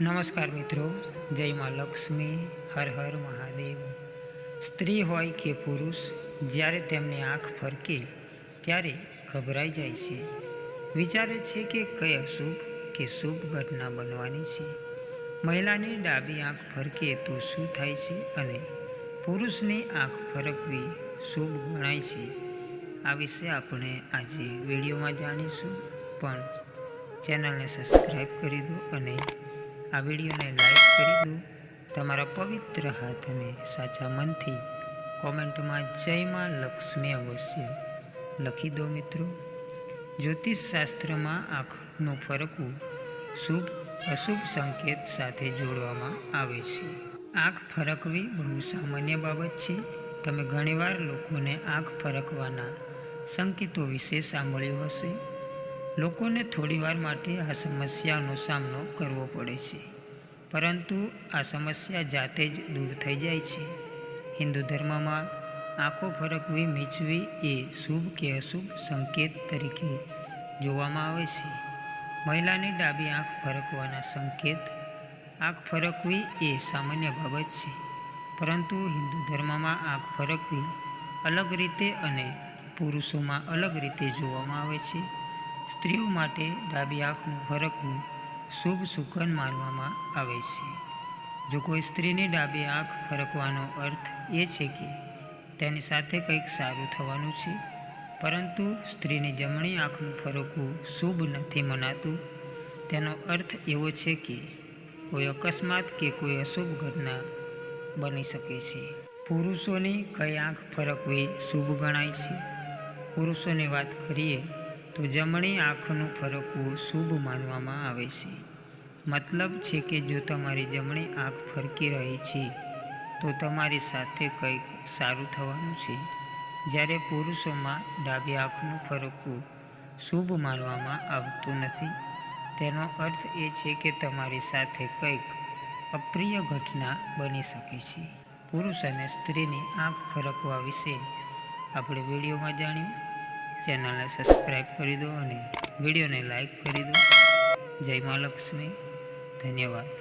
નમસ્કાર મિત્રો, જય માં લક્ષ્મી, હર હર મહાદેવ। સ્ત્રી હોય કે પુરુષ, જ્યારે તેમની આંખ ફરકે ત્યારે ગભરાઈ જાય છે, વિચારે છે કે કઈ અશુભ કે શુભ ઘટના બનવાની છે। મહિલાની ડાબી આંખ ફરકે તો શું થાય છે અને પુરુષની આંખ ફરકવી શુભ ગણાય છે, આ વિશે આપણે આજે વિડીયોમાં જાણીશું। પણ ચેનલને સબસ્ક્રાઈબ કરી દો અને આ વિડીયોને લાઈક કરી દો। તમારા પવિત્ર હાથ અને સાચા મનથી કોમેન્ટમાં જય માં લક્ષ્મી અવશ્ય લખી દો મિત્રો। જ્યોતિષ શાસ્ત્રમાં આંખનું ફરકવું શુભ અશુભ સંકેત સાથે જોડવામાં આવે છે। આંખ ફરકવી બહુ સામાન્ય બાબત છે। તમે ઘણીવાર લોકોને આંખ ફરકવાના સંકેતો વિશે સાંભળ્યું હશે। લોકોને થોડીવાર માટે આ સમસ્યાનો સામનો કરવો પડે છે, પરંતુ આ સમસ્યા જાતે જ દૂર થઈ જાય છે। હિન્દુ ધર્મમાં આંખો ફરકવી મીચવી એ શુભ કે અશુભ સંકેત તરીકે જોવામાં આવે છે। મહિલાની ડાબી આંખ ફરકવાના સંકેત। આંખ ફરકવી એ સામાન્ય બાબત છે, પરંતુ હિન્દુ ધર્મમાં આંખ ફરકવી અલગ રીતે અને પુરુષોમાં અલગ રીતે જોવામાં આવે છે। સ્ત્રીઓ માટે ડાબી આંખનું ફરકવું શુભ શુકન માનવામાં આવે છે। જો કોઈ સ્ત્રીની ડાબી આંખ ફરકવાનો અર્થ એ છે કે તેની સાથે કંઈક સારું થવાનું છે, પરંતુ સ્ત્રીની જમણી આંખનું ફરકવું શુભ નથી મનાતું। તેનો અર્થ એવો છે કે કોઈ અકસ્માત કે કોઈ અશુભ ઘટના બની શકે છે। પુરુષોની કઈ આંખ ફરકવી શુભ ગણાય છે? પુરુષોની વાત કરીએ તો જમણી આંખનું ફરકવું શુભ માનવામાં આવે છે। મતલબ છે કે જો તમારી જમણી આંખ ફરકી રહી છે તો તમારી સાથે કંઈક સારું થવાનું છે, જ્યારે પુરુષોમાં ડાબી આંખનું ફરકવું શુભ માનવામાં આવતું નથી। તેનો અર્થ એ છે કે તમારી સાથે કંઈક અપ્રિય ઘટના બની શકે છે। પુરુષ અને સ્ત્રીની આંખ ફરકવા વિશે આપણે વિડીયોમાં જાણ્યું। ચેનલને સબસ્ક્રાઈબ કરી દો અને વિડીયોને લાઈક કરી દો। જય માં લક્ષ્મી, ધન્યવાદ।